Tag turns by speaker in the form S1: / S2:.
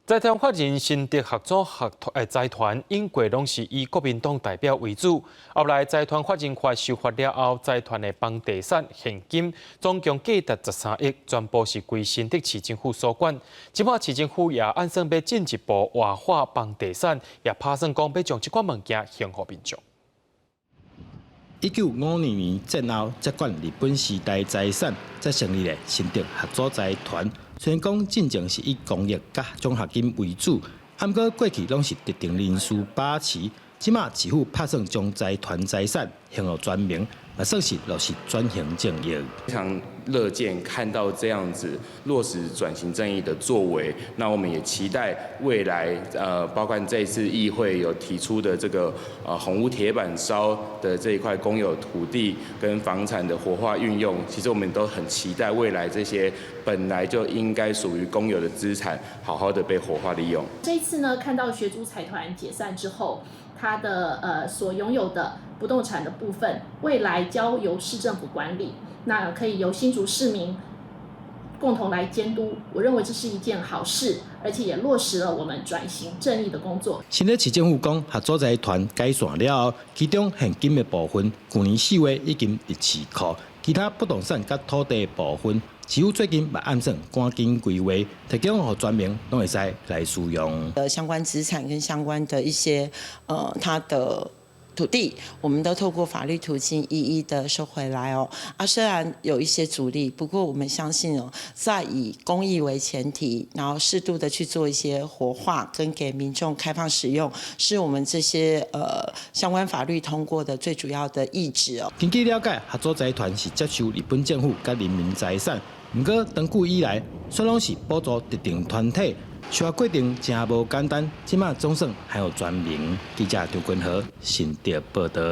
S1: 在台湾法人新德合作财团，因过拢是以国民党代表为主。后来财团法人法修法了后，财团的房地产现金总共价值13亿，全部是归新德市政府所管。即马市政府也按算要进一步活化房地产，也打算讲要将这款物件献给民众。
S2: 1952年战后接管日本时代财产，才成立了新德合作财团。虽然讲进程是以公益甲奖学金为主，不过过去拢是特定人士把持。即马市府打算将财团财产献予全民，也算是落实转型正义。
S3: 非常乐见看到这样子落实转型正义的作为，那我们也期待未来包括这一次议会有提出的这个红屋铁板烧的这一块公有土地跟房产的活化运用，其实我们都很期待未来这些本来就应该属于公有的资产，好好的被活化利用。
S4: 这一次呢，看到学租财团解散之后，它的所拥有的不动产的部分，未来交由市政府管理，那可以由新竹市民共同来监督。我认为这是一件好事，而且也落实了我们转型正义的工作。
S2: 新德市政府讲，合作财团改善了后，其中现金的部分，去年4月已经入市库，其他不动产甲土地的部分，市府最近也按算赶紧规划，提供予全民拢会使来使用。
S5: 相关资产跟相关的一些它的土地，我们都透过法律途径一一的收回来哦。虽然有一些阻力，不过我们相信哦，在以公益为前提，然后适度的去做一些活化跟给民众开放使用，是我们这些相关法律通过的最主要的意志哦。
S2: 根据了解，合作财团是接受日本政府甲人民财产，不过长久以来，虽拢是补助特定团体。需要过程真无简单，即马总算还有全民。记者张君和新德报道。